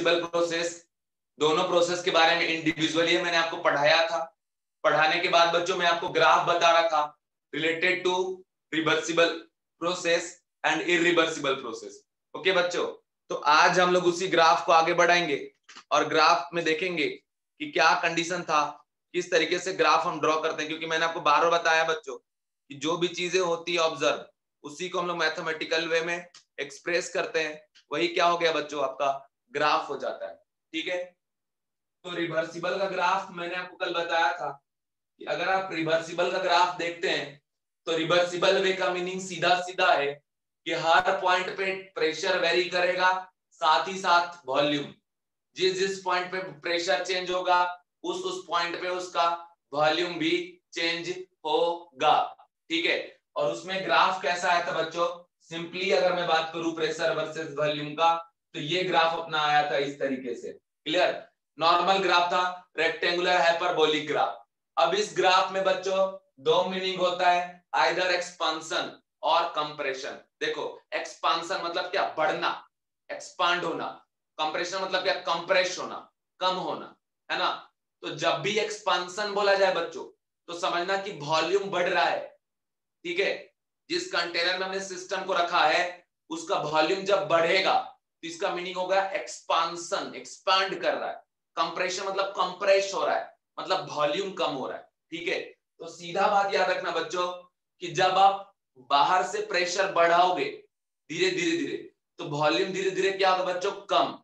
Process, दोनों process के बारे में इंडिविजुअली मैंने आपको पढ़ाया था। पढ़ाने के बाद बच्चों मैं आपको ग्राफ बता रहा था related to reversible process and irreversible process. Okay बच्चों, तो आज हम लोग उसी ग्राफ को आगे बढ़ाएंगे और ग्राफ में देखेंगे कि क्या कंडीशन था, किस तरीके से ग्राफ हम ड्रॉ करते हैं। क्योंकि मैंने आपको बार बार बताया बच्चों कि जो भी चीजें होती है ऑब्जर्व, उसी को हम लोग मैथमेटिकल वे में एक्सप्रेस करते हैं, वही क्या हो गया बच्चों, आपका ग्राफ हो जाता है। ठीक है, तो रिवर्सिबल का ग्राफ मैंने आपको कल बताया था कि अगर आप रिवर्सिबल का ग्राफ देखते हैं तो रिवर्सिबल वे का मीनिंग सीधा सीधा है कि हर पॉइंट पे प्रेशर वेरी करेगा, साथ ही साथ वॉल्यूम। जिस जिस पॉइंट पे प्रेशर चेंज होगा उस पॉइंट पे उसका वॉल्यूम भी चेंज होगा। ठीक है, और उसमें ग्राफ कैसा आया था बच्चों, सिंपली अगर मैं बात करूं प्रेशर वर्सेस वॉल्यूम का, तो ये ग्राफ अपना आया था इस तरीके से। क्लियर, नॉर्मल ग्राफ था, रेक्टेंगुलर हाइपरबोलिक ग्राफ। अब इस ग्राफ में बच्चों दो मीनिंग होता है, आइदर एक्सपांशन और कंप्रेशन। देखो एक्सपांशन मतलब क्या, बढ़ना, एक्सपांड होना। कंप्रेशन मतलब क्या, कंप्रेस होना, कम होना, है ना। तो जब भी एक्सपांशन बोला जाए बच्चों तो समझना कि वॉल्यूम बढ़ रहा है। ठीक है, जिस कंटेनर में हमने सिस्टम को रखा है उसका वॉल्यूम जब बढ़ेगा तो इसका मीनिंग होगा एक्सपांशन, एक्सपांड कर रहा है। कंप्रेशन मतलब कंप्रेस हो रहा है, मतलब वॉल्यूम कम हो रहा है। ठीक है, तो सीधा बात याद रखना बच्चों कि जब आप बाहर से प्रेशर बढ़ाओगे धीरे धीरे धीरे तो वॉल्यूम धीरे धीरे क्या होगा बच्चों, कम।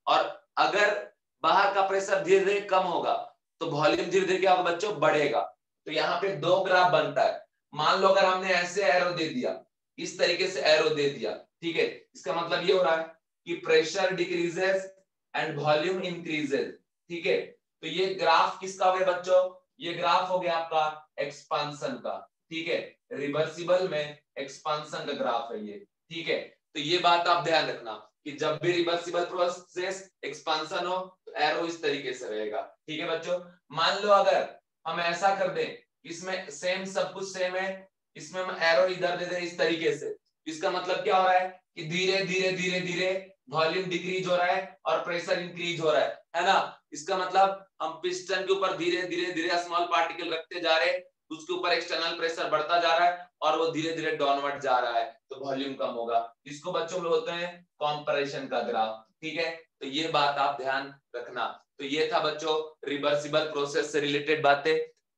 और अगर बाहर का प्रेशर धीरे धीरे कम होगा तो वॉल्यूम धीरे धीरे क्या होगा बच्चों, बढ़ेगा। तो यहाँ पे दो ग्राफ बनता है। मान लो अगर हमने ऐसे एरो दे दिया, इस तरीके से एरो दे दिया, ठीक है, इसका मतलब ये हो रहा है कि pressure decreases and volume increases. ठीक है, तो ये ग्राफ किसका हो गया बच्चों, ये ग्राफ हो गया आपका एक्सपांशन का। ठीक है, रिवर्सिबल में एक्सपांशन का ग्राफ है ये। ठीक है, तो ये बात आप ध्यान रखना कि जब भी रिवर्सिबल प्रोसेस एक्सपांशन हो तो एरो इस तरीके से रहेगा। ठीक है बच्चों, मान लो अगर हम ऐसा कर दें, इसमें सेम सब कुछ सेम है, इसमें हम एरो इधर दे दें इस तरीके से, इसका मतलब क्या हो रहा है कि धीरे धीरे धीरे धीरे वॉल्यूम डिक्रीज हो रहा है और प्रेशर इंक्रीज हो रहा है ना। इसका मतलब हम पिस्टन के ऊपर धीरे धीरे धीरे स्मॉल पार्टिकल रखते जा रहे हैं, उसके ऊपर एक्सटर्नल प्रेशर बढ़ता जा रहा है और वो धीरे धीरे डाउनवर्ड जा रहा है, तो वॉल्यूम कम होगा। इसको बच्चों में होते हैं कंप्रेशन का ग्राफ। ठीक है, तो ये बात आप ध्यान रखना। तो ये था बच्चों रिवर्सिबल प्रोसेस से रिलेटेड बातें।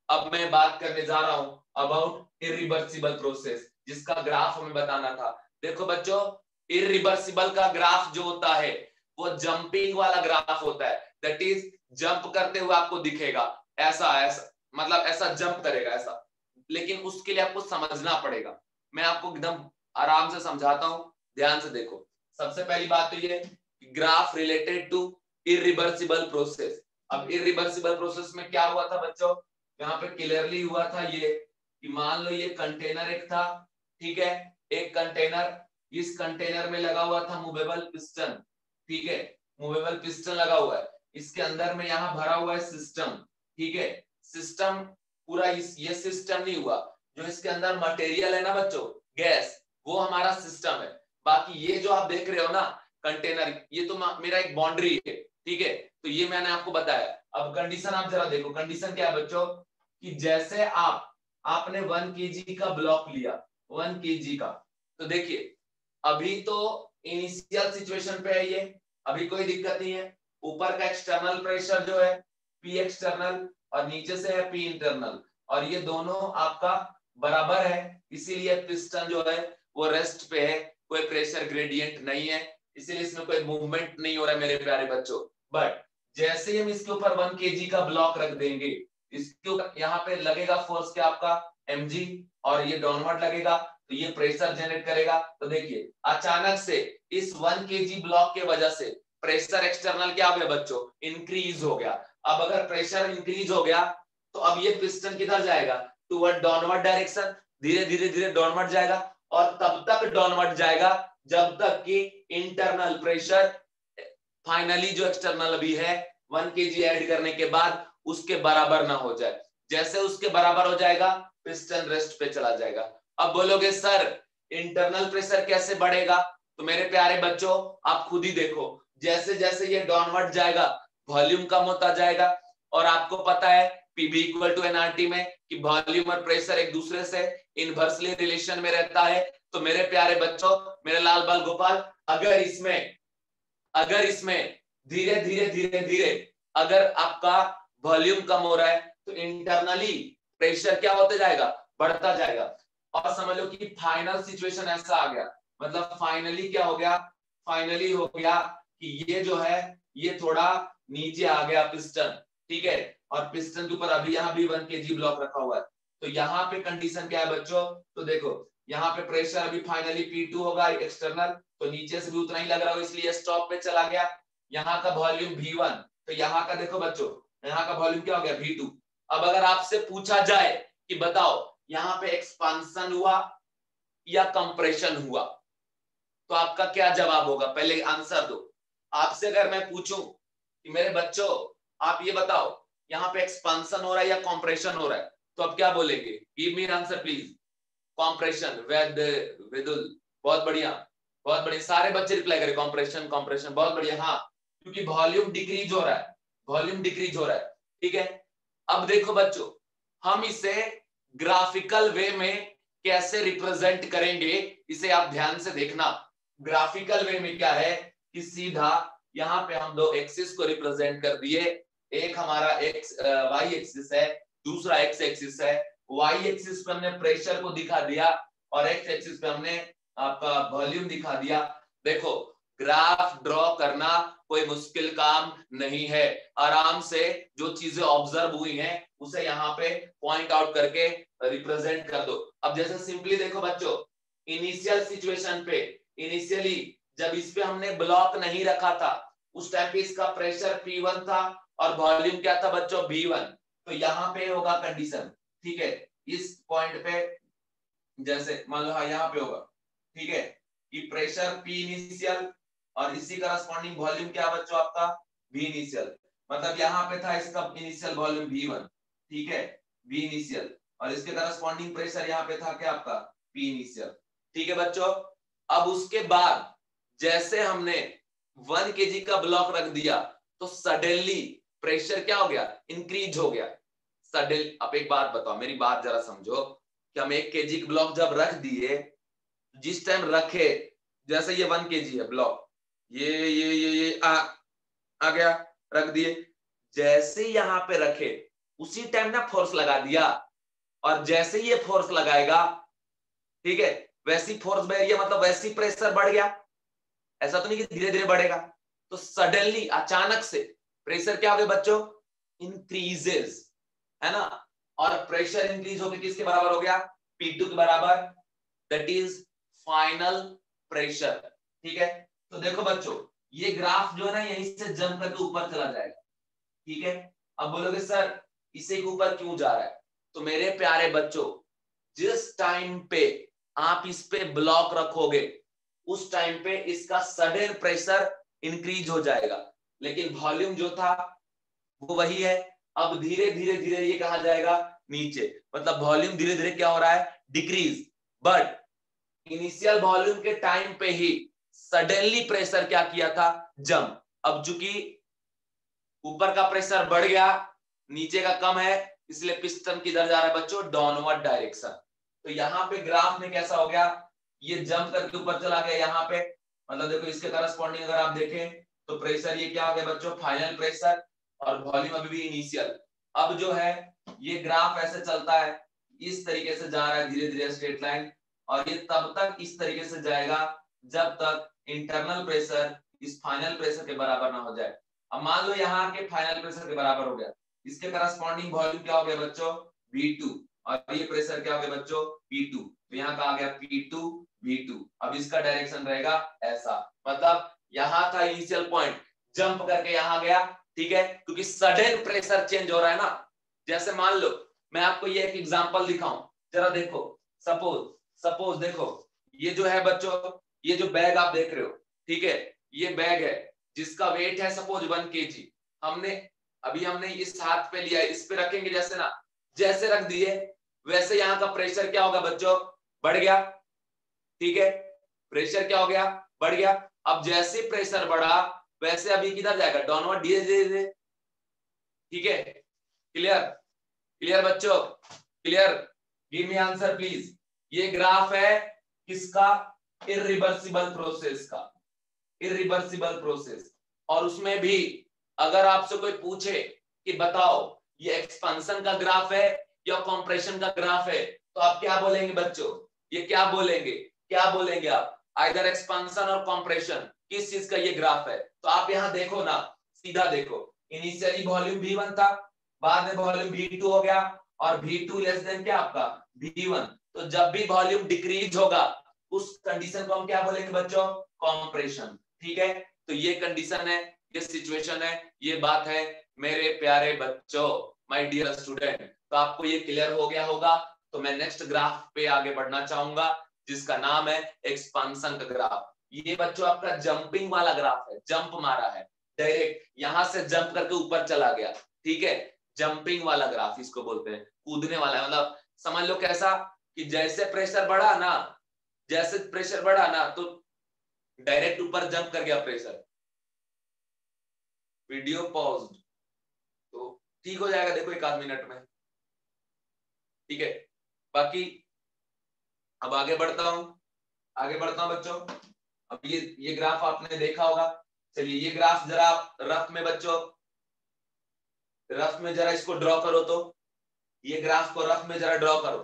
अब मैं बात करने जा रहा हूं अबाउट इरिवर्सिबल प्रोसेस, जिसका ग्राफ हमें बताना था। देखो बच्चों, इरिवर्सिबल का ग्राफ जो होता है वो जंपिंग वाला ग्राफ होता है। दैट इज जंप करते हुए आपको दिखेगा, ऐसा ऐसा, मतलब ऐसा जंप करेगा ऐसा। लेकिन उसके लिए आपको समझना पड़ेगा, मैं आपको एकदम आराम से समझाता हूं, ध्यान से देखो। सबसे पहली बात तो ये graph related to irreversible process. अब इरिवर्सिबल प्रोसेस में क्या हुआ था बच्चों, यहाँ पे क्लियरली हुआ था ये कि मान लो ये कंटेनर एक था, ठीक है, एक कंटेनर, इस कंटेनर में लगा हुआ था मूवेबल पिस्टन। ठीक है, मूवेबल पिस्टन लगा हुआ है, इसके अंदर में यहाँ भरा हुआ है सिस्टम। ठीक है, सिस्टम पूरा ये सिस्टम नहीं हुआ, जो इसके अंदर मटेरियल है ना बच्चों, गैस, वो हमारा सिस्टम है। बाकी ये जो आप देख रहे हो ना कंटेनर, ये तो मेरा एक बाउंड्री है। ठीक है, तो ये मैंने आपको बताया। अब कंडीशन आप जरा देखो, कंडीशन क्या है बच्चों कि जैसे आपने 1 kg का ब्लॉक लिया, 1 kg का, तो देखिए अभी तो इनिशियल सिचुएशन पे है ये, अभी कोई दिक्कत नहीं है। ऊपर का एक्सटर्नल प्रेशर जो है P एक्सटर्नल और नीचे से है P इंटरनल, और ये दोनों आपका बराबर है, इसीलिए पिस्टन जो है वो रेस्ट पे है, कोई प्रेशर ग्रेडियंट नहीं है, इसीलिए इसमें कोई मूवमेंट नहीं हो रहा है मेरे प्यारे बच्चों। बट जैसे ही हम इसके ऊपर 1 kg का ब्लॉक रख देंगे, इसके ऊपर यहाँ पे लगेगा फोर्स क्या आपका mg, और ये डाउनवर्ड लगेगा तो ये प्रेशर जनरेट करेगा। तो देखिए अचानक से इस 1 kg ब्लॉक के वजह से प्रेशर एक्सटर्नल क्या हो गया बच्चों, इंक्रीज हो गया। अब अगर प्रेशर इंक्रीज हो गया तो अब ये पिस्टन किधर जाएगा, टुवर्ड डाउनवर्ड डायरेक्शन, धीरे धीरे धीरे डाउनवर्ड जाएगा, और तब तक डाउनवर्ड जाएगा जब तक कि इंटरनल प्रेशर फाइनली जो एक्सटर्नल अभी है 1 kg ऐड करने के बाद उसके बराबर ना हो जाए। जैसे उसके बराबर हो जाएगा पिस्टन रेस्ट पे चला जाएगा। अब बोलोगे सर इंटरनल प्रेशर कैसे बढ़ेगा, तो मेरे प्यारे बच्चों आप खुद ही देखो, जैसे जैसे ये डाउनवर्ड जाएगा वॉल्यूम कम होता जाएगा। और आपको पता है पीबी इक्वल टू एनआरटी में कि वॉल्यूम और प्रेशर एक दूसरे से इनवर्सली रिलेशन में रहता है। तो मेरे प्यारे बच्चों, मेरे लाल बाल गोपाल, अगर इसमें धीरे धीरे धीरे धीरे अगर आपका वॉल्यूम कम हो रहा है तो इंटरनली प्रेशर क्या होता जाएगा, बढ़ता जाएगा। और समझ लो कि फाइनल सिचुएशन ऐसा आ गया, मतलब फाइनली क्या हो गया, फाइनली हो गया कि ये जो है ये थोड़ा नीचे आ गया पिस्टन, ठीक है। और पिस्टन के ऊपर अभी यहाँ भी 1 kg ब्लॉक रखा हुआ है। तो यहाँ पे कंडीशन क्या है बच्चों, तो देखो यहाँ पे प्रेशर अभी फाइनली P2 होगा एक्सटर्नल, तो नीचे से भी उतना ही लग रहा हो इसलिए स्टॉप पे चला गया। यहाँ का वॉल्यूम V1, तो यहाँ का देखो बच्चों, यहाँ का वॉल्यूम क्या हो गया V2। अब अगर आपसे पूछा जाए कि बताओ यहाँ पे एक्सपांशन हुआ या कंप्रेशन हुआ, तो आपका क्या जवाब होगा, पहले आंसर दो। आपसे अगर मैं पूछूं कि मेरे बच्चों आप ये बताओ यहाँ पे एक्सपांशन हो रहा है या कंप्रेशन हो रहा है, तो आप क्या बोलेंगे, give me answer please. Compression, Vidul बहुत बढ़िया, बहुत बढ़िया, सारे बच्चे रिप्लाई करें कंप्रेशन कंप्रेशन, बहुत बढ़िया। हाँ, क्योंकि वॉल्यूम डिक्रीज हो रहा है, वॉल्यूम डिक्रीज हो रहा है, ठीक है। अब देखो बच्चों, हम इसे ग्राफिकल वे में कैसे रिप्रेजेंट करेंगे, इसे आप ध्यान से देखना। ग्राफिकल वे में क्या है कि सीधा यहाँ पे हम दो एक्सिस को रिप्रेजेंट कर दिए, एक हमारा एक्स वाई एक्सिस है, दूसरा एक्स एक्सिस है। वाई एक्सिस पे हमने प्रेशर को दिखा दिया और एक्स एक्सिस पे हमने आपका वॉल्यूम दिखा दिया। देखो ग्राफ ड्रॉ करना कोई मुश्किल काम नहीं है, आराम से जो चीजें ऑब्जर्व हुई हैं उसे यहाँ पे पॉइंट आउट करके रिप्रेजेंट कर दो। अब जैसे सिंपली देखो बच्चों, इनिशियल सिचुएशन पे, इनिशियली जब इस पे हमने ब्लॉक नहीं रखा था उस टाइम पे इसका प्रेशर P1 था और वॉल्यूम क्या था बच्चों V1। तो यहाँ पे होगा कंडीशन, ठीक है, इस पॉइंट पे जैसे मान लो हाँ यहाँ पे होगा, ठीक है, कि प्रेशर P इनिशियल और इसी करस्पॉन्डिंग वॉल्यूम क्या बच्चों आपका V इनिशियल। मतलब यहाँ पे था इसका इनिशियल वॉल्यूम V1, ठीक है, V इनिशियल, और इसके करस्पॉन्डिंग प्रेशर यहाँ पे था क्या आपका P इनिशियल, ठीक है बच्चों। अब उसके बाद जैसे हमने 1 kg का ब्लॉक रख दिया तो सडनली प्रेशर क्या हो गया, इंक्रीज हो गया सडन। अब एक बात बताओ, मेरी बात जरा समझो कि हम 1 kg का ब्लॉक जब रख दिए, जिस टाइम रखे, जैसे ये 1 kg है ब्लॉक, ये आ गया, रख दिए, जैसे यहाँ पे रखे उसी टाइम ना फोर्स लगा दिया, और जैसे ये फोर्स लगाएगा, ठीक है, वैसी फोर्स बढ़ गया, मतलब वैसी प्रेशर बढ़ गया। ऐसा तो नहीं कि धीरे धीरे बढ़ेगा। तो सडनली अचानक से प्रेशर क्या हो गया बच्चों, इंक्रीजेस, है ना। और प्रेशर इंक्रीज होकर किसके बराबर हो गया, P2 के बराबर, दैट इज फाइनल प्रेशर, ठीक है। तो देखो बच्चों ये ग्राफ जो है ना यहीं से जंप करके ऊपर चला जाएगा, ठीक है। अब बोलोगे सर इसे के ऊपर क्यों जा रहा है, तो मेरे प्यारे बच्चों जिस टाइम पे आप इस पे ब्लॉक रखोगे उस टाइम पे इसका सडन प्रेशर इंक्रीज हो जाएगा, लेकिन वॉल्यूम जो था वो वही है। अब धीरे धीरे धीरे ये कहा जाएगा नीचे, मतलब वॉल्यूम धीरे धीरे क्या हो रहा है, डिक्रीज। बट इनिशियल वॉल्यूम के टाइम पे ही सडनली प्रेशर क्या किया था, जंप। अब चूंकि ऊपर का प्रेशर बढ़ गया, नीचे का कम है, इसलिए पिस्टन किधर जा रहा है बच्चों, डाउनवर्ड डायरेक्शन। तो यहाँ पे ग्राफ में कैसा हो गया, ये जंप करके ऊपर चला गया यहाँ पे, मतलब देखो इसके करस्पॉन्डिंग अगर आप देखें तो प्रेशर ये क्या हो गया बच्चों, फाइनल प्रेशर, और वॉल्यूम अभी भी इनिशियल। अब जो है ये ग्राफ ऐसे चलता है, इस तरीके से जा रहा है धीरे धीरे स्ट्रेट लाइन, और ये तब तक इस तरीके से जाएगा जब तक इंटरनल प्रेशर इस फाइनल प्रेशर के बराबर ना हो जाए। अब मान लो यहाँ के फाइनल प्रेशर के बराबर हो गया, इसके करस्पॉन्डिंग वॉल्यूम क्या हो गया बच्चों, V2, और ये प्रेशर क्या हो गया बच्चों, P2। तो यहाँ का आ गया P2 V2। अब इसका डायरेक्शन रहेगा ऐसा, मतलब यहाँ था इनिशियल पॉइंट, जंप करके यहाँ गया, ठीक है, क्योंकि सडन प्रेशर चेंज हो रहा है ना। जैसे मान लो मैं आपको ये एक एग्जांपल दिखाऊं, जरा देखो, सपोज देखो ये जो है बच्चों, ये जो बैग आप देख रहे हो, ठीक है, ये बैग है जिसका वेट है सपोज 1 kg। हमने इस हाथ पे लिया, इस पे रखेंगे जैसे ना, जैसे रख दिए वैसे यहाँ का प्रेशर क्या होगा बच्चों, बढ़ गया, ठीक है, प्रेशर क्या हो गया, बढ़ गया। अब जैसे प्रेशर बढ़ा वैसे अभी किधर जाएगा, डाउनवर्ड धीरे धीरे। ठीक है, क्लियर, क्लियर बच्चों, clear, give me answer please. ये ग्राफ है किसका, इरिवर्सिबल प्रोसेस का, इरिवर्सिबल प्रोसेस। और उसमें भी अगर आपसे कोई पूछे कि बताओ ये एक्सपेंशन का ग्राफ है या कंप्रेशन का ग्राफ है, तो आप क्या बोलेंगे बच्चों, ये क्या बोलेंगे, क्या बोलेंगे आप, आइदर एक्सपेंशन और कंप्रेशन, किस चीज का ये ग्राफ है। तो आप यहाँ देखो ना, सीधा देखो, इनिशियली वॉल्यूम V1 था, बाद में वॉल्यूम V2 हो गया, और V2 लेस देन क्या आपका V1। तो जब भी वॉल्यूम डिक्रीज होगा उस कंडीशन को हम क्या बोलेंगे बच्चों, कंप्रेशन। ठीक है, तो ये कंडीशन है, ये सिचुएशन है, ये बात है मेरे प्यारे बच्चों, माय डियर स्टूडेंट। तो आपको ये क्लियर हो गया होगा। तो मैं नेक्स्ट ग्राफ पे आगे बढ़ना चाहूंगा जिसका नाम है एक्सपांशन का ग्राफ। ये बच्चों आपका जंपिंग वाला ग्राफ है, जंप मारा है, डायरेक्ट यहां से जंप करके ऊपर चला गया। ठीक है, जंपिंग वाला ग्राफ इसको बोलते हैं, कूदने वाला, मतलब समझ लो कैसा कि जैसे प्रेशर बढ़ा ना, जैसे प्रेशर बढ़ा ना तो डायरेक्ट ऊपर जंप कर गया प्रेशर। वीडियो पॉज, तो ठीक हो जाएगा, देखो 1 आध मिनट में। ठीक है, बाकी अब आगे बढ़ता हूं, आगे बढ़ता हूं बच्चों। अब ये ग्राफ आपने देखा होगा। चलिए ये ग्राफ जरा आप रफ में बच्चों, रफ में जरा इसको ड्रॉ करो। तो ये ग्राफ को रफ में जरा ड्रॉ करो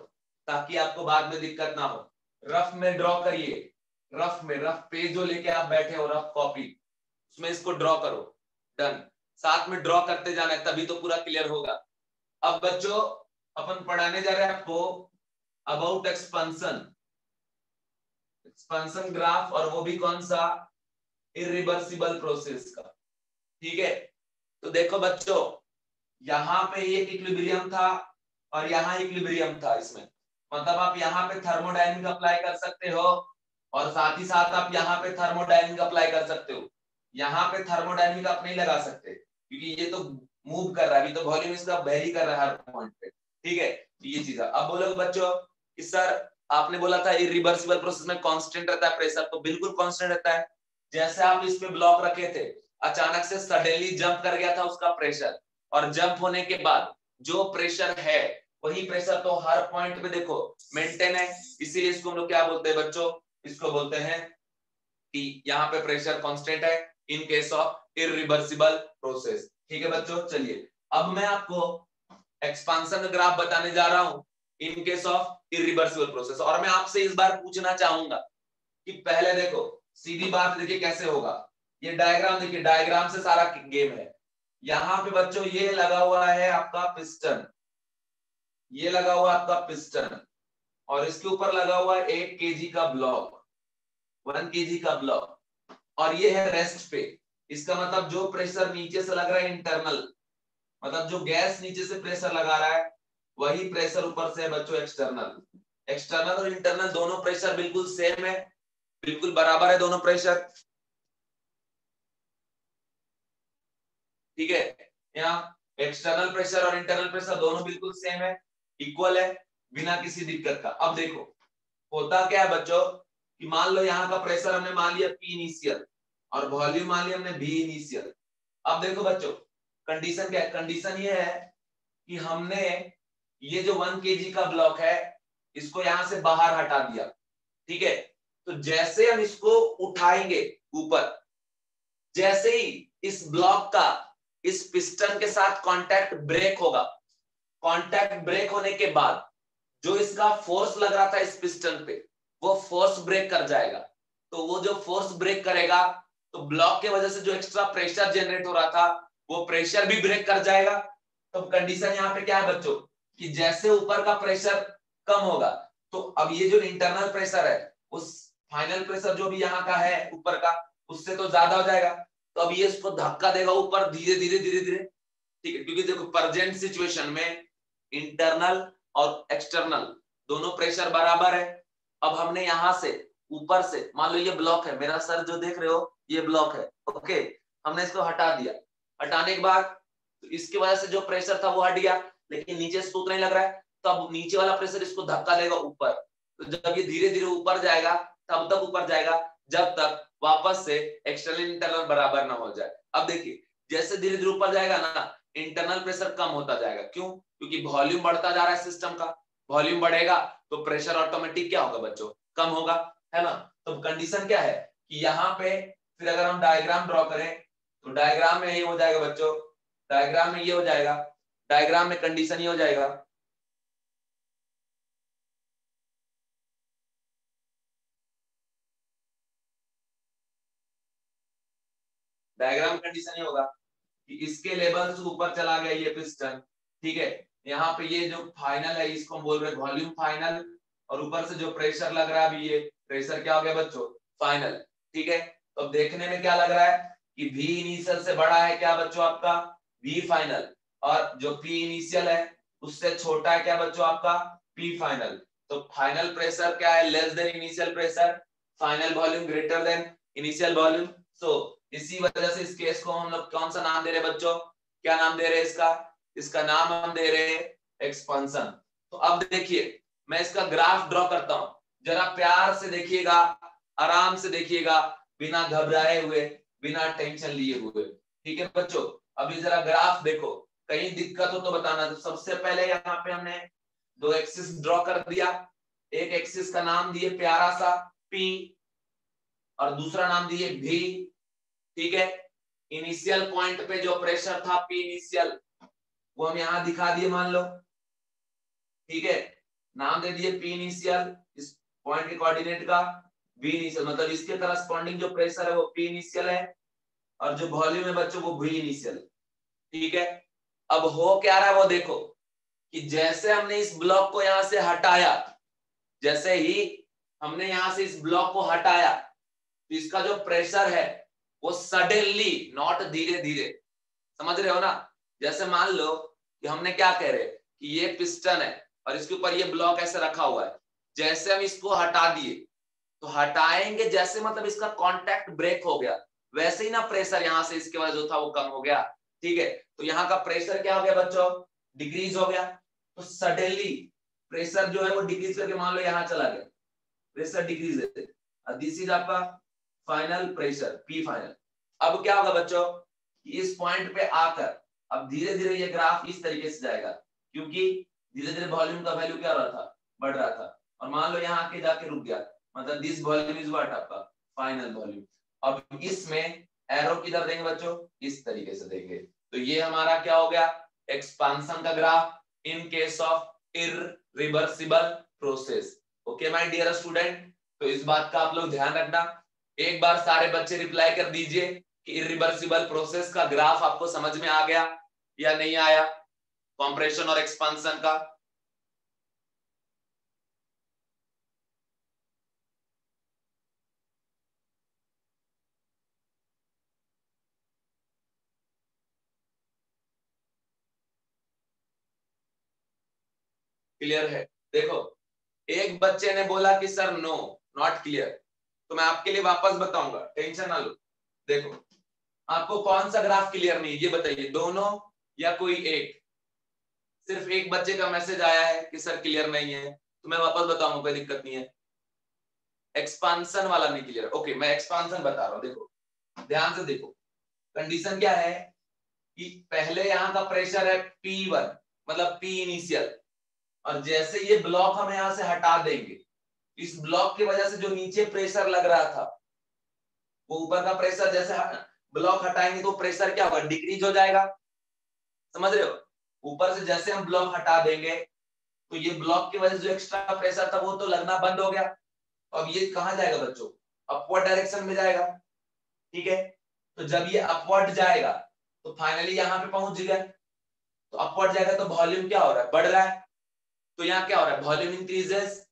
ताकि आपको बाद में दिक्कत ना हो। रफ में ड्रॉ करिए, रफ में, रफ पेज जो लेके आप बैठे हो, रफ कॉपी, उसमें इसको ड्रॉ करो। डन, साथ में ड्रॉ करते जाना है तभी तो पूरा क्लियर होगा। अब बच्चों अपन पढ़ाने जा रहे हैं आपको अबाउट एक्सपेंशन, एक्सपेंशन ग्राफ, और वो भी कौन सा, इरिवर्सिबल प्रोसेस का। ठीक है, तो देखो बच्चों यहाँ पे एक इक्विलिब्रियम था और यहाँ इक्विलिब्रियम था इसमें, मतलब आप यहाँ पे थर्मोडायनेमिक अप्लाई कर सकते हो और साथ ही साथ आप यहाँ पे थर्मोडायनेमिक अप्लाई कर सकते हो। यहाँ पे थर्मोडायनेमिक आप नहीं लगा सकते क्योंकि ये तो मूव कर रहा है, अभी तो वॉल्यूम इसका वेरी कर रहा है हर पॉइंट पे। ठीक है, ये चीज है। अब बोलो बच्चों कि सर आपने बोला था इरिवर्सिबल प्रोसेस में कांस्टेंट रहता है प्रेशर, तो बिल्कुल कांस्टेंट रहता है। जैसे आप इस पे ब्लॉक रखे थे, अचानक से सडनली जंप कर गया था उसका प्रेशर, और जंप होने के बाद जो प्रेशर है वही प्रेशर तो हर पॉइंट पे देखो मेंटेन है, इसीलिए इसको हम लोग क्या बोलते हैं बच्चों, इसको बोलते हैं कि यहाँ पे प्रेशर कांस्टेंट है इन केस ऑफ इरिवर्सिबल प्रोसेस। ठीक है बच्चों, चलिए अब मैं आपको एक्सपांशन ग्राफ बताने जा रहा हूं इन केस ऑफ इरिवर्सिबल प्रोसेस। और मैं आपसे इस बार पूछना चाहूंगा कि पहले देखो, सीधी बात देखिए कैसे होगा। ये डायग्राम देखिए, डायग्राम से सारा गेम है। यहाँ पे बच्चों ये लगा हुआ है आपका पिस्टन, ये लगा हुआ आपका पिस्टन, और इसके ऊपर लगा हुआ है 1 kg का ब्लॉक, 1 kg का ब्लॉक, और ये है रेस्ट पे। इसका मतलब जो प्रेशर नीचे से लग रहा है इंटरनल, मतलब जो गैस नीचे से प्रेशर लगा रहा है वही प्रेशर ऊपर से है बच्चों एक्सटर्नल। एक्सटर्नल और इंटरनल दोनों प्रेशर बिल्कुल सेम है, बिल्कुल बराबर है दोनों प्रेशर। ठीक है, यहाँ एक्सटर्नल प्रेशर और इंटरनल प्रेशर दोनों बिल्कुल सेम है, इक्वल है, बिना किसी दिक्कत का। अब देखो होता क्या है बच्चों कि मान लो यहाँ का प्रेशर हमने मान लिया P इनिशियल और वॉल्यूम मान लिया हमने V इनिशियल। अब देखो बच्चों कंडीशन क्या है, कंडीशन ये है कि हमने ये जो 1 kg का ब्लॉक है इसको यहां से बाहर हटा दिया। ठीक है, तो जैसे हम इसको उठाएंगे ऊपर, जैसे ही इस ब्लॉक का इस पिस्टन के साथ कांटेक्ट ब्रेक होगा, कांटेक्ट ब्रेक होने के बाद जो इसका फोर्स लग रहा था इस पिस्टन पे वो फोर्स ब्रेक कर जाएगा। तो वो जो फोर्स ब्रेक करेगा तो ब्लॉक के वजह से जो एक्स्ट्रा प्रेशर जनरेट हो रहा था वो प्रेशर भी ब्रेक कर जाएगा। तो कंडीशन यहाँ पे क्या है बच्चों कि जैसे ऊपर का प्रेशर कम होगा तो अब ये जो इंटरनल प्रेशर है उस फाइनल प्रेशर जो भी यहाँ का है ऊपर का उससे तो ज्यादा हो जाएगा। तो अब ये इसको धक्का देगा ऊपर धीरे धीरे धीरे धीरे। ठीक है, क्योंकि देखो प्रेजेंट सिचुएशन में इंटरनल और एक्सटर्नल दोनों प्रेशर बराबर है। अब हमने यहां से ऊपर से मान लो ये ब्लॉक है, मेरा सर जो देख रहे हो ये ब्लॉक है, ओके, हमने इसको हटा दिया। हटाने के बाद तो इसकी वजह से जो प्रेशर था वो हट गया, लेकिन नीचे से उतना ही लग रहा है, तो अब नीचे वाला प्रेशर इसको धक्का देगा ऊपर। तो जब ये धीरे धीरे ऊपर जाएगा तब तक ऊपर जाएगा जब तक वापस से एक्सटर्नल इंटरनल बराबर ना हो जाए। अब देखिए जैसे धीरे धीरे ऊपर जाएगा ना, इंटरनल प्रेशर कम होता जाएगा। क्यों? क्योंकि वॉल्यूम बढ़ता जा रहा है सिस्टम का। वॉल्यूम बढ़ेगा तो प्रेशर ऑटोमेटिक क्या होगा बच्चों? कम होगा, है ना। तो कंडीशन क्या है कि यहाँ पे फिर अगर हम डायग्राम ड्रॉ करें तो डायग्राम में ये हो जाएगा बच्चों, डायग्राम में ये हो जाएगा, डायग्राम में कंडीशन ये हो जाएगा। डायग्राम कंडीशन ये होगा कि इसके लेवल से ऊपर चला गया ये पिस्टन, ठीक है। यहाँ पे ये जो फाइनल है इसको हम बोल रहे हैं वॉल्यूम फाइनल, और ऊपर से जो प्रेशर लग रहा है अभी ये प्रेशर क्या हो गया बच्चों? फाइनल, ठीक है। तो अब देखने में क्या लग रहा है कि V इनिशियल से बड़ा है क्या बच्चों आपका? V final. और जो P इनिशियल है उससे छोटा है क्या बच्चों आपका? P final. तो फाइनल प्रेशर क्या है? Less than initial pressure, final volume greater than initial volume. So इसी वजह से इस केस को हम लोग कौन सा नाम दे रहे हैं बच्चों? क्या नाम दे रहे हैं इसका? इसका नाम हम दे रहे हैं एक्सपांशन। तो अब देखिए मैं इसका ग्राफ ड्रॉ करता हूं, जरा प्यार से देखिएगा, आराम से देखिएगा, बिना घबराए हुए, बिना टेंशन लिए हुए, ठीक है बच्चों। अभी जरा ग्राफ देखो, कहीं दिक्कत हो तो बताना। तो सबसे पहले यहाँ पे हमने दो एक्सिस ड्रॉ कर दिया। एक एक्सिस का नाम दिए प्यारा सा P और दूसरा नाम दिए V, ठीक है। इनिशियल पॉइंट पे जो प्रेशर था P इनिशियल वो हम यहां दिखा दिए मान लो, ठीक है। नाम दे दिए P इनिशियल, इस पॉइंट के कोऑर्डिनेट का V इनिशियल, मतलब इसके करस्पॉन्डिंग जो प्रेशर है वो P इनिशियल है, और जो वॉल्यूम है बच्चों वो V इनिशियल, ठीक है। अब हो क्या रहा है वो देखो कि जैसे हमने इस ब्लॉक को यहां से हटाया, जैसे ही हमने यहां से इस ब्लॉक को हटाया तो इसका जो प्रेशर है वो सडनली, नॉट धीरे धीरे, समझ रहे हो ना। जैसे मान लो कि हमने क्या कह रहे कि ये पिस्टन है और इसके ऊपर ये ब्लॉक ऐसे रखा हुआ है, जैसे हम इसको हटा दिए तो हटाएंगे जैसे, मतलब इसका कांटेक्ट ब्रेक हो गया, वैसे ही ना प्रेशर यहाँ से इसके वजह जो था वो कम हो गया, ठीक है। तो यहाँ का प्रेशर क्या हो गया बच्चों? डिक्रीज हो गया। तो सडनली प्रेशर जो है वो डिक्रीज करके मान लो यहाँ चला गया, प्रेशर डिक्रीज है। दिस इज आपका फाइनल प्रेशर P फाइनल। अब क्या होगा बच्चों कि इस पॉइंट पे आकर अब धीरे धीरे ये ग्राफ इस तरीके से जाएगा, क्योंकि धीरे धीरे वॉल्यूम का वैल्यू क्या हो रहा था? बढ़ रहा था। और मान लो यहाँ आके जाके रुक गया, मतलब दिस वॉल्यूम इज व्हाट आपका फाइनल वॉल्यूम। अब इसमें एरो किधर देंगे बच्चों? इस तरीके से देंगे। तो ये हमारा क्या हो गया? एक्सपांशन का graph in case of irreversible process. Okay my dear student, तो इस बात का आप लोग ध्यान रखना। एक बार सारे बच्चे रिप्लाई कर दीजिए कि इरिवर्सिबल प्रोसेस का ग्राफ आपको समझ में आ गया या नहीं आया, कंप्रेशन और एक्सपांशन का। क्लियर है? देखो एक बच्चे ने बोला कि सर नो, नॉट क्लियर, तो मैं आपके लिए वापस बताऊंगा, टेंशन ना लो। देखो आपको कौन सा ग्राफ क्लियर नहीं ये बताइए, दोनों या कोई एक? सिर्फ एक बच्चे का मैसेज आया है कि सर क्लियर नहीं है, तो मैं वापस बताऊंगा, कोई दिक्कत नहीं है। एक्सपांशन वाला नहीं क्लियर, ओके मैं एक्सपांशन बता रहा हूं। देखो ध्यान से देखो, कंडीशन क्या है कि पहले यहां का प्रेशर है P1, मतलब P इनिशियल, और जैसे ये ब्लॉक हम यहां से हटा देंगे, इस ब्लॉक की वजह से जो नीचे प्रेशर लग रहा था वो ऊपर का प्रेशर, जैसे ब्लॉक हटाएंगे तो प्रेशर क्या होगा? डिक्रीज हो जाएगा, समझ रहे हो। ऊपर से जैसे हम ब्लॉक हटा देंगे तो ये ब्लॉक की वजह से जो एक्स्ट्रा प्रेशर था वो तो लगना बंद हो गया। अब ये कहां जाएगा बच्चों? अपवर्ड डायरेक्शन में जाएगा, ठीक है। तो जब ये अपवर्ड जाएगा तो फाइनली यहाँ पे पहुंच गया, तो अपवर्ड जाएगा तो वॉल्यूम क्या हो रहा है? बढ़ रहा है। तो यहाँ क्या हो रहा है? वॉल्यूम इंक्रीजेस,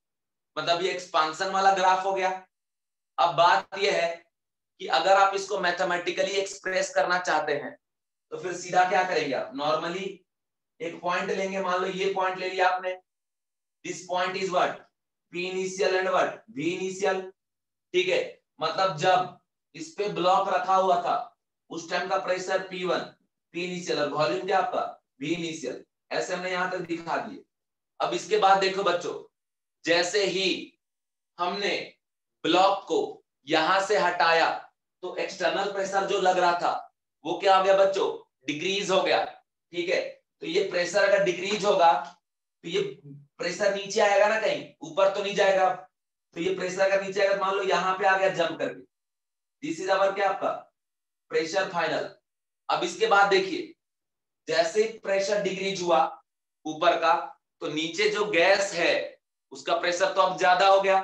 मतलब ये एक्सपांशन वाला ग्राफ हो गया। अब बात ये है कि अगर आप इसको मैथमेटिकली एक्सप्रेस करना चाहते हैं तो फिर सीधा क्या करेंगे आप? नॉर्मली एक पॉइंट लेंगे, मान लो ये पॉइंट ले लिया आपने, this point is what? P initial and what? V initial, ठीक है। मतलब जब इस पे ब्लॉक रखा हुआ था उस टाइम का प्रेशर P1, P इनिशियल, और वॉल्यूम क्या आपका? V initial. ऐसे हमने यहां तक दिखा दिए। अब इसके बाद देखो बच्चों, जैसे ही हमने ब्लॉक को यहां से हटाया तो एक्सटर्नल प्रेशर जो लग रहा था वो क्या हो गया बच्चों, डिक्रीज हो गया। ठीक है, तो ये प्रेशर अगर डिक्रीज होगा तो ये प्रेशर नीचे आएगा ना, कहीं ऊपर तो नहीं जाएगा। तो ये प्रेशर अगर नीचे आएगा, मान लो यहाँ पे आ गया जंप करके, दिस इज अवर क्या आपका प्रेशर फाइनल। अब इसके बाद देखिए, जैसे प्रेशर डिक्रीज हुआ ऊपर का, तो नीचे जो गैस है उसका प्रेशर तो अब ज्यादा हो गया,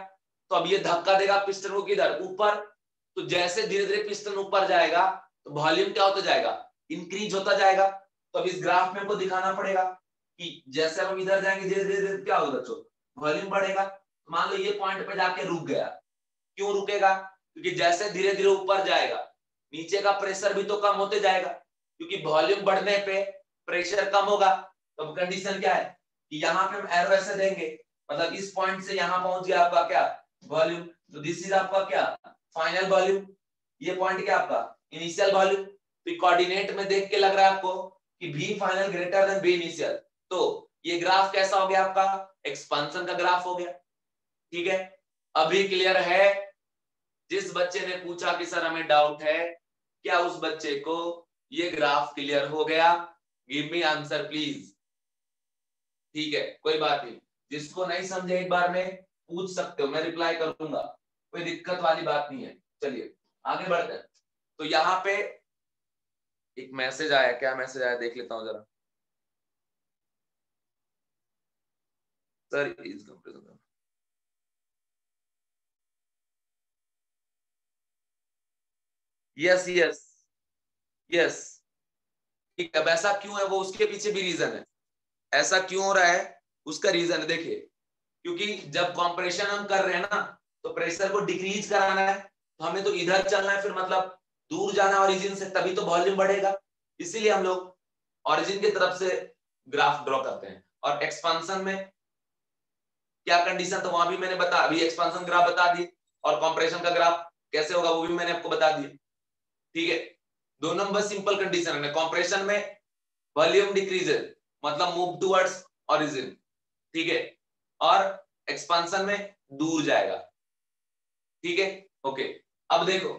तो अब ये धक्का देगा पिस्टन को किधर, ऊपर। तो जैसे धीरे धीरे पिस्टन ऊपर जाएगा तो वॉल्यूम क्या होता जाएगा, इंक्रीज होता जाएगा। तो अब इस ग्राफ में हमको दिखाना पड़ेगा कि जैसे हम इधर जाएंगे धीरे धीरे क्या होगा बच्चों, वॉल्यूम बढ़ेगा। तो मान लो ये पॉइंट पे जाके रुक गया, क्यों रुकेगा, क्योंकि जैसे धीरे धीरे ऊपर जाएगा नीचे का प्रेशर भी तो कम होते जाएगा, क्योंकि वॉल्यूम बढ़ने पे प्रेशर कम होगा। तो कंडीशन क्या है कि यहाँ पे हम एरो ऐसे देंगे, मतलब इस पॉइंट से यहाँ पहुंच गया आपका क्या वॉल्यूम, तो दिस इज आपका क्या फाइनल वॉल्यूम, ये पॉइंट क्या आपका इनिशियल वॉल्यूम। तो कोऑर्डिनेट में देख के लग रहा है आपको कि V final greater than V initial, तो ये ग्राफ कैसा हो गया आपका, एक्सपांशन का ग्राफ हो गया। ठीक है, अभी क्लियर है। जिस बच्चे ने पूछा कि सर हमें डाउट है, क्या उस बच्चे को ये ग्राफ क्लियर हो गया, गिव मी आंसर प्लीज। ठीक है, कोई बात नहीं, जिसको नहीं समझे एक बार में पूछ सकते हो, मैं रिप्लाई करूंगा, कोई दिक्कत वाली बात नहीं है। चलिए आगे बढ़ते हैं। तो यहाँ पे एक मैसेज आया, क्या मैसेज आया देख लेता हूं जरा। Sir is yes yes yes, ठीक है। अब ऐसा क्यों है, वो उसके पीछे भी रीजन है, ऐसा क्यों हो रहा है उसका रीजन है। देखिए, क्योंकि जब कंप्रेशन हम कर रहे हैं ना, तो प्रेशर को डिक्रीज कराना है, तो हमें तो इधर चलना है, फिर मतलब दूर जाना ओरिजिन से, तभी तो वॉल्यूम बढ़ेगा। इसीलिए हम लोग ओरिजिन की तरफ से ग्राफ ड्रॉ करते हैं। और एक्सपांशन में क्या कंडीशन, तो वहां भी मैंने बता, अभी एक्सपांशन ग्राफ बता दिए, और कंप्रेशन का ग्राफ कैसे होगा वो भी मैंने आपको बता दिया। ठीक है, दो नंबर सिंपल कंडीशन है, कंप्रेशन में वॉल्यूम डिक्रीजेस मतलब मूव टुवर्ड्स ओरिजिन, ठीक है, और एक्सपांशन में दूर जाएगा। ठीक है, ओके। अब देखो,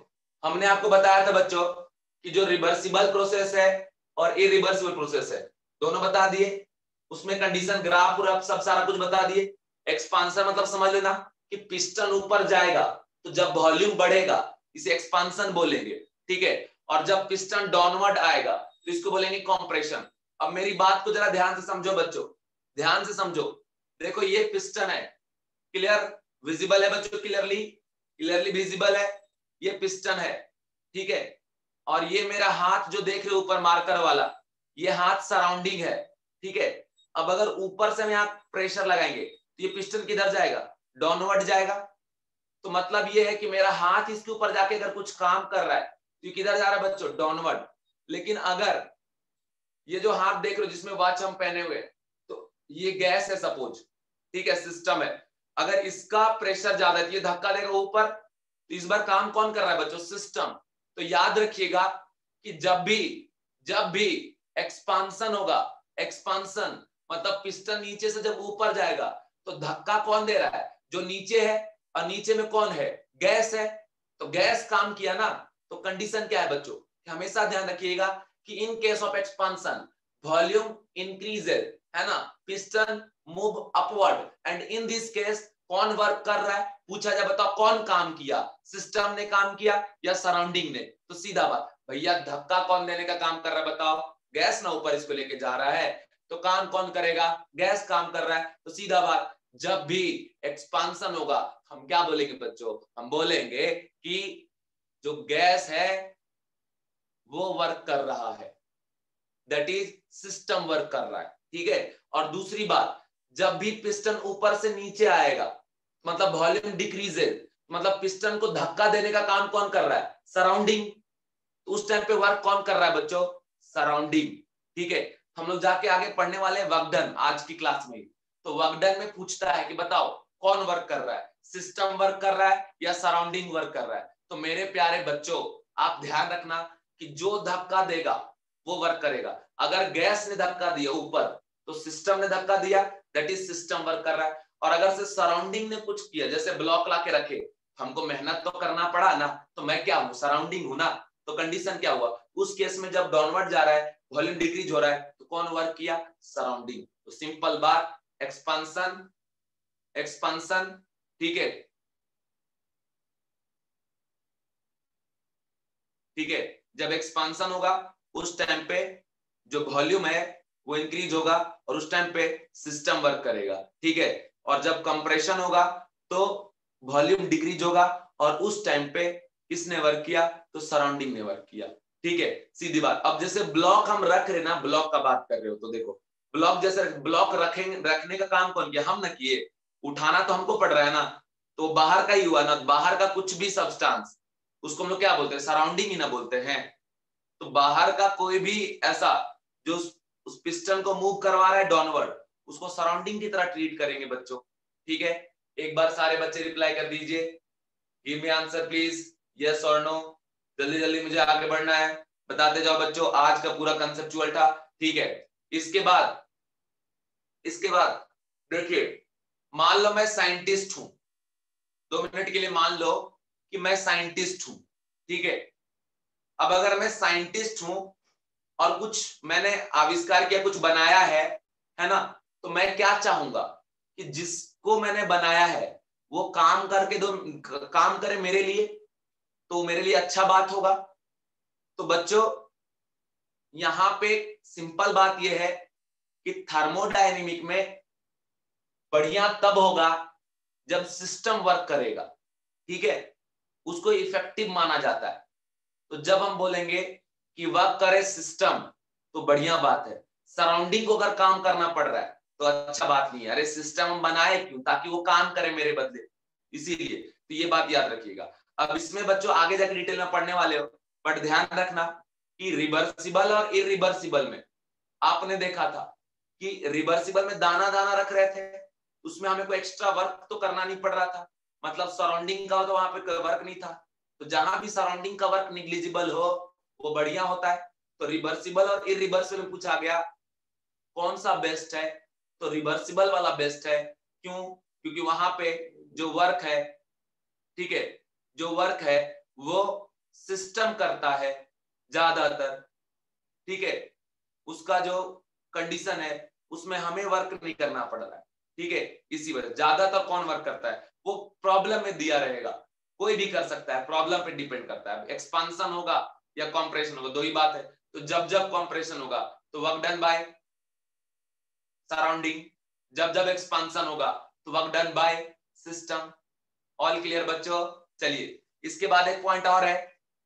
हमने आपको बताया था बच्चों कि जो रिवर्सिबल प्रोसेस है और इरिवर्सिबल प्रोसेस है, दोनों बता दिए, उसमें कंडीशन ग्राफ और सब सारा कुछ बता दिए। एक्सपांशन मतलब समझ लेना कि पिस्टन ऊपर जाएगा तो जब वॉल्यूम बढ़ेगा इसे एक्सपांशन बोलेंगे, ठीक है, और जब पिस्टन डाउनवर्ड आएगा तो इसको बोलेंगे कंप्रेशन। अब मेरी बात को जरा ध्यान से समझो बच्चों, ध्यान से समझो। देखो ये पिस्टन है, क्लियर विजिबल है बच्चों, क्लियरली विजिबल है, ये पिस्टन है, ठीक है। और ये मेरा हाथ जो देख रहे हो ऊपर मार्कर वाला, ये हाथ सराउंडिंग है, ठीक है। अब अगर ऊपर से हम यहाँ प्रेशर लगाएंगे तो ये पिस्टन किधर जाएगा, डाउनवर्ड जाएगा। तो मतलब ये है कि मेरा हाथ इसके ऊपर जाके अगर कुछ काम कर रहा है तो ये किधर जा रहा है बच्चों, डाउनवर्ड। लेकिन अगर ये जो हाथ देख रहे हो जिसमें वॉच हम पहने हुए, तो ये गैस है सपोज, ठीक है, सिस्टम है, अगर इसका प्रेशर ज्यादा है तो ये धक्का देगा ऊपर, तो इस बार काम कौन कर रहा है बच्चों, सिस्टम। तो याद रखिएगा कि जब भी एक्सपांशन होगा, एक्सपांशन मतलब पिस्टन नीचे से जब ऊपर जाएगा तो धक्का कौन दे रहा है, जो नीचे है, और नीचे में कौन है, गैस है। तो गैस काम किया ना, तो कंडीशन क्या है बच्चों, हमेशा ध्यान रखिएगा कि इन case of expansion volume increases, है ना, piston move upward, and in this case कौन वर्क कर रहा है, पूछा जाए बताओ कौन काम किया, सिस्टम ने काम किया या सराउंडिंग ने। तो सीधा बात भैया, धक्का कौन देने का काम कर रहा है बताओ, गैस ना ऊपर इसको लेके जा रहा है, तो काम कौन करेगा, गैस काम कर रहा है। तो सीधा बात, जब भी एक्सपांशन होगा हम क्या बोलेंगे बच्चों, हम बोलेंगे कि जो गैस है वो वर्क कर रहा है, दैट इज सिस्टम वर्क कर रहा है, ठीक है। और दूसरी बात, जब भी पिस्टन ऊपर से नीचे आएगा मतलब वॉल्यूम डिक्रीजेस, मतलब पिस्टन को धक्का देने का काम कौन कर रहा है, सराउंडिंग। तो उस टाइम पे वर्क कौन कर रहा है बच्चों, सराउंडिंग, ठीक है। हम लोग जाके आगे पढ़ने वाले हैं वर्कडन आज की क्लास में। तो वर्कडन में पूछता है कि बताओ कौन वर्क कर रहा है, सिस्टम वर्क कर रहा है या सराउंडिंग वर्क कर रहा है। तो मेरे प्यारे बच्चों आप ध्यान रखना कि जो धक्का देगा वो वर्क करेगा। अगर गैस ने धक्का दिया ऊपर तो सिस्टम ने धक्का दिया, दैट इज सिस्टम वर्क कर रहा है। और अगर से सराउंडिंग ने कुछ किया, जैसे ब्लॉक ला के रखे, हमको मेहनत तो करना पड़ा ना, तो मैं क्या हूं, सराउंडिंग हूं ना। तो कंडीशन क्या हुआ उस केस में, जब डाउनवर्ड जा रहा है, वॉल्यूम डिक्रीज हो रहा है, तो कौन वर्क किया, सराउंडिंग। तो सिंपल बात, एक्सपांशन एक्सपांशन, ठीक है, ठीक है। जब एक्सपांशन होगा उस टाइम पे जो वॉल्यूम है वो इंक्रीज होगा और उस टाइम पे सिस्टम वर्क करेगा, ठीक है। और जब कंप्रेशन होगा तो वॉल्यूम डिक्रीज होगा और उस टाइम पे किसने वर्क किया, तो सराउंडिंग ने वर्क किया, ठीक है, सीधी बात। अब जैसे ब्लॉक हम रख रहे ना, ब्लॉक का बात कर रहे हो, तो देखो ब्लॉक जैसे ब्लॉक रखेंगे, रखने का काम कौन किया, हम ना किए, उठाना तो हमको पड़ रहा है ना, तो बाहर का ही हुआ ना, बाहर का कुछ भी सब्सटेंस, उसको हम लोग क्या बोलते हैं, सराउंडिंग ही ना बोलते हैं। तो बाहर का कोई भी ऐसा जो उस पिस्टन को मूव करवा रहा है डाउनवर्ड, उसको सराउंडिंग की तरह ट्रीट करेंगे बच्चों, ठीक है। एक बार सारे बच्चे रिप्लाई कर दीजिए, give me answer please, yes और नो, जल्दी जल्दी मुझे आगे बढ़ना है, बताते जाओ बच्चों। आज का पूरा कंसेप्चुअल था, ठीक है। इसके बाद देखिए, मान लो मैं साइंटिस्ट हूं, 2 मिनट के लिए मान लो कि मैं साइंटिस्ट हूं, ठीक है। अब अगर मैं साइंटिस्ट हूं और कुछ मैंने आविष्कार किया, कुछ बनाया है ना, तो मैं क्या चाहूंगा कि जिसको मैंने बनाया है वो काम करे मेरे लिए, तो मेरे लिए अच्छा बात होगा। तो बच्चों यहां पे सिंपल बात यह है कि थर्मोडायनेमिक में बढ़िया तब होगा जब सिस्टम वर्क करेगा, ठीक है, उसको इफेक्टिव माना जाता है। तो जब हम बोलेंगे कि वर्क करे सिस्टम तो बढ़िया बात है, सराउंडिंग को अगर काम करना पड़ रहा है तो अच्छा बात नहीं है। अरे सिस्टम हम बनाए क्यों, ताकि वो काम करे मेरे बदले, इसीलिए। तो ये बात याद रखिएगा। अब इसमें बच्चों आगे जाकर डिटेल में पढ़ने वाले हो, बट ध्यान रखना कि रिवर्सिबल और इरिवर्सिबल में आपने देखा था कि रिवर्सिबल में दाना दाना रख रहे थे, उसमें हमें कोई एक्स्ट्रा वर्क तो करना नहीं पड़ रहा था, मतलब सराउंडिंग का हो तो वहां पे वर्क नहीं था। तो जहां भी सराउंडिंग का वर्क निग्लिजिबल हो वो बढ़िया होता है। तो रिवर्सिबल और इरिवर्सिबल में पूछा गया कौन सा बेस्ट है, तो रिवर्सिबल वाला बेस्ट है। क्यों, क्योंकि वहां पे जो वर्क है, ठीक है, जो वर्क है वो सिस्टम करता है ज्यादातर, ठीक है, उसका जो कंडीशन है उसमें हमें वर्क नहीं करना पड़ रहा है, ठीक है। इसी वजह ज्यादातर कौन वर्क करता है, वो प्रॉब्लम में दिया रहेगा, कोई भी कर सकता है, प्रॉब्लम पे डिपेंड करता है। एक्सपांशन होगा या कॉम्प्रेशन होगा, दो ही बात है। तो जब जब कॉम्प्रेशन होगा तो वर्क डन बाय सराउंडिंग, जब जब एक्सपांशन होगा तो work done by system. All clear बच्चों। चलिए इसके बाद एक पॉइंट और है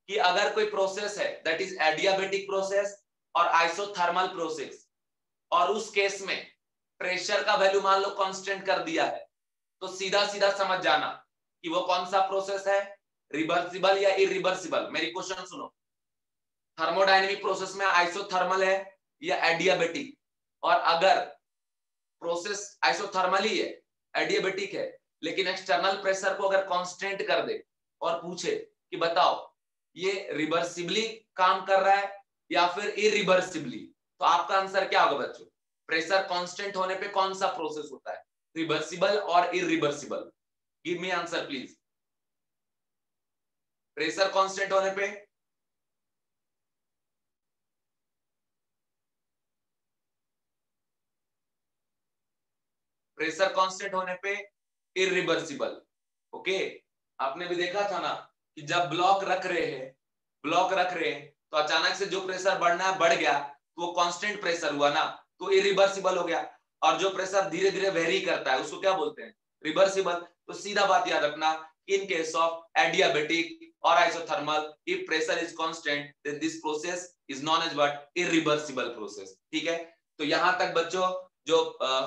कि अगर कोई प्रोसेस है दैट इज एडियाबेटिक प्रोसेस और आइसोथर्मल प्रोसेस, और उस केस में प्रेशर का वैल्यू मान लो कांस्टेंट कर दिया है, तो सीधा सीधा समझ जाना कि वो कौन सा प्रोसेस है, रिवर्सिबल या इरिवर्सिबल। मेरी क्वेश्चन सुनो, थर्मोडायनेमिक प्रोसेस में आइसोथर्मल है या एडियाबेटिक, और अगर प्रोसेस आइसोथर्मल ही है, एडियाबेटिक है, लेकिन एक्सटर्नल प्रेशर को अगर कांस्टेंट कर दे और पूछे कि बताओ ये रिवर्सिबली काम कर रहा है या फिर इरिवर्सिबली, तो आपका आंसर क्या होगा बच्चों, प्रेशर कांस्टेंट होने पे कौन सा प्रोसेस होता है, रिवर्सिबल और irreversible. Give me answer please. Pressure constant होने पे प्रेशर कांस्टेंट होने पे इरिवर्सिबल। ओके, आपने भी देखा था ना कि जब ब्लॉक रख रहे हैं तो अचानक से जो प्रेशर बढ़ना है बढ़ गया, तो वो कांस्टेंट प्रेशर हुआ ना, तो इरिवर्सिबल हो गया। और जो प्रेशर धीरे धीरे वेरी करता है उसको क्या बोलते हैं, रिवर्सिबल। तो सीधा बात याद रखना, इन केस ऑफ एडियाबेटिक और isothermal, if pressure is constant then this process is known as what, irreversible process, ठीक है। तो यहां तक बच्चों जो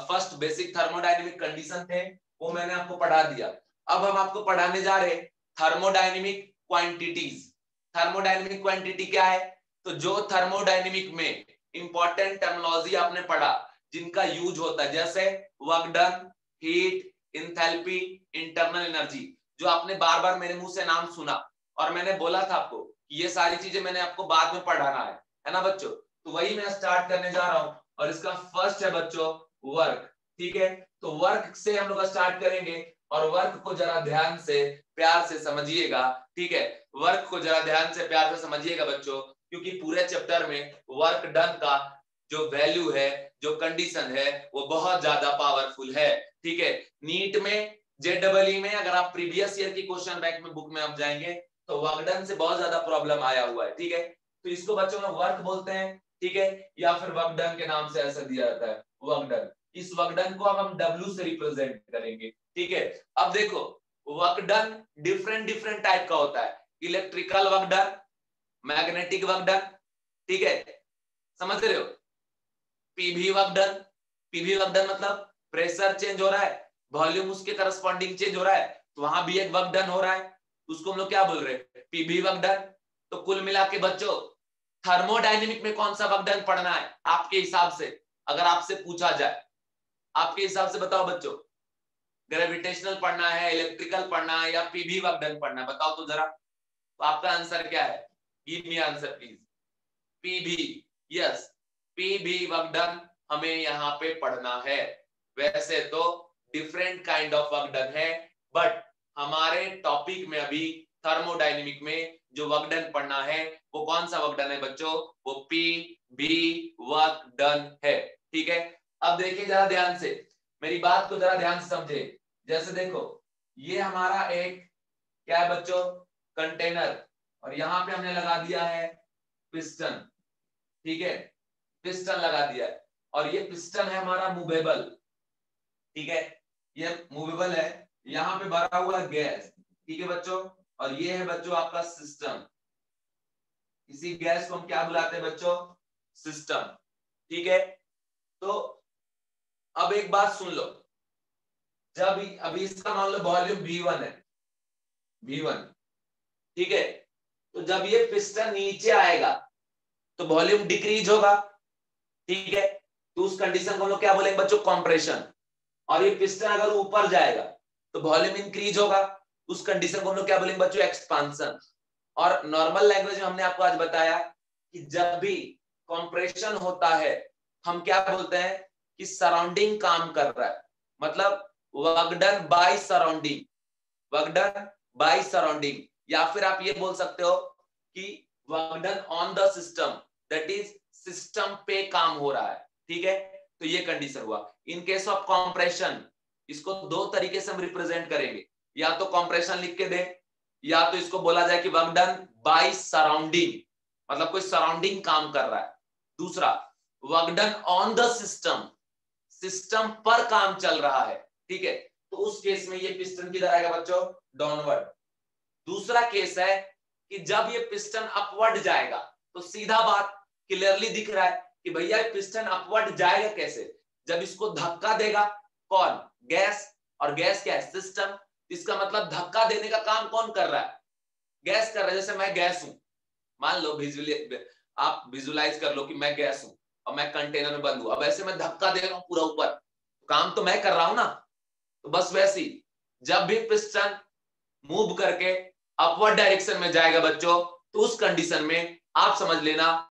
फर्स्ट बेसिक थर्मोडायनेमिक कंडीशन थे वो मैंने आपको पढ़ा दिया। अब हम आपको पढ़ाने जा रहे हैं थर्मोडायनेमिक क्वांटिटीज। थर्मोडायनेमिक क्वांटिटी क्या है, तो जो थर्मोडायनेमिक में इंपॉर्टेंट टर्मिनोलॉजी आपने पढ़ा जिनका यूज होता है, जैसे work done, heat, enthalpy, internal energy, जो आपने बार बार मेरे मुंह से नाम सुना और मैंने बोला था आपको कि ये सारी चीजें मैंने आपको बाद में पढ़ाना है ना बच्चों। तो वही मैं स्टार्ट करने जा रहा हूं और इसका फर्स्ट है बच्चों वर्क, ठीक है। तो वर्क से हम लोग स्टार्ट करेंगे और वर्क को जरा ध्यान से प्यार से समझिएगा, ठीक है। वर्क को जरा ध्यान से प्यार से समझिएगा बच्चों, क्योंकि पूरे चैप्टर में वर्क डन का जो वैल्यू है, जो कंडीशन है, वो बहुत ज्यादा पावरफुल है, ठीक है। नीट में, जेडबलई में अगर आप प्रीवियस ईयर की क्वेश्चन बैंक में बुक में आप जाएंगे तो वर्क डन से बहुत ज्यादा प्रॉब्लम आया हुआ है, ठीक है। तो इसको बच्चों में वर्क बोलते हैं, ठीक है, या फिर वर्क डन के नाम से ऐसा दिया जाता है, वर्क डन। इस वर्क डन को अब हम W से रिप्रेजेंट करेंगे, ठीक है। अब देखो work done different different type का होता है, electrical work done, magnetic work done, ठीक है, समझ रहे हो। PV work done, PV work done मतलब प्रेशर चेंज हो रहा है, वॉल्यूम उसके करस्पॉन्डिंग चेंज हो रहा है, तो वहां भी एक वर्क डन हो रहा है, उसको हम लोग क्या बोल रहे हैं, पीवी वर्क डन। तो कुल मिला के बच्चों थर्मोडायनेमिक में कौन सा वर्क डन पढ़ना है आपके हिसाब से, अगर आपसे पूछा जाए, आपके हिसाब से बताओ बच्चों, ग्रेविटेशनल पढ़ना है, इलेक्ट्रिकल पढ़ना है, या पीवी वर्क डन पढ़ना है, बताओ तो जरा। तो आपका आंसर क्या है, give me answer please. PV, yes, PV work done हमें यहाँ पे पढ़ना है। वैसे तो different kind of work done है, बट हमारे टॉपिक में अभी थर्मोडायनेमिक में जो वर्क डन पढ़ना है वो कौन सा वर्क डन है बच्चों, वो पीवी वर्क डन है, ठीक है। अब देखिए जरा ध्यान से, मेरी बात को जरा ध्यान से समझे। जैसे देखो ये हमारा एक क्या है बच्चों, कंटेनर, और यहां पे हमने लगा दिया है पिस्टन, ठीक है, पिस्टन लगा दिया है, और ये पिस्टन है हमारा मूवेबल, ठीक है, ये मूवेबल है, यहाँ पे भरा हुआ है गैस, ठीक है बच्चों, और ये है बच्चों आपका सिस्टम। इसी गैस को हम क्या बुलाते हैं बच्चों, सिस्टम, ठीक है। तो अब एक बात सुन लो, जब अभी इसका मान लो वॉल्यूम V1 है, V1, ठीक है, तो जब ये पिस्टन नीचे आएगा तो वॉल्यूम डिक्रीज होगा, ठीक है, तो उस कंडीशन को हम लोग क्या बोलेंगे बच्चों, कंप्रेशन। और ये पिस्टन अगर ऊपर जाएगा तो वॉल्यूम इंक्रीज होगा, उस कंडीशन को हम लोग क्या बोलेंगे बच्चों, एक्सपांशन। और नॉर्मल लैंग्वेज में हमने आपको आज बताया कि जब भी कंप्रेशन होता है हम क्या बोलते हैं कि सराउंडिंग काम कर रहा है, मतलब work done by surrounding, work done by surrounding, या फिर आप ये बोल सकते हो कि work done on the system, that is system पे काम हो रहा है, ठीक है। तो ये कंडीशन हुआ। इन केस ऑफ कंप्रेशन इसको दो तरीके से हम रिप्रेजेंट करेंगे, या तो कंप्रेशन लिख के दे, या तो इसको बोला जाए कि वर्क डन बाय सराउंडिंग, मतलब कोई सराउंडिंग काम कर रहा है। दूसरा work done on the system, system पर काम चल रहा है, ठीक है, तो उस केस में ये पिस्टन किधर आएगा बच्चों, डाउनवर्ड। दूसरा केस है कि जब ये पिस्टन अपवर्ड जाएगा, तो सीधा बात क्लियरली दिख रहा है कि भैया ये पिस्टन अपवर्ड जाएगा कैसे, जब इसको धक्का देगा कौन, गैस, और गैस क्या है, सिस्टम। इसका मतलब धक्का देने का काम कौन कर रहा है, गैस कर रहा है। जैसे मैं गैस हूं, मान लो आप विजुलाइज कर लो कि मैं गैस हूं और मैं कंटेनर में बंद हूं, अब ऐसे मैं धक्का दे रहा हूं पूरा ऊपर, काम तो मैं कर रहा हूं ना। तो बस वैसे ही जब भी पिस्टन मूव करके अपवर्ड डायरेक्शन में जाएगा बच्चों, तो उस कंडीशन में आप समझ लेना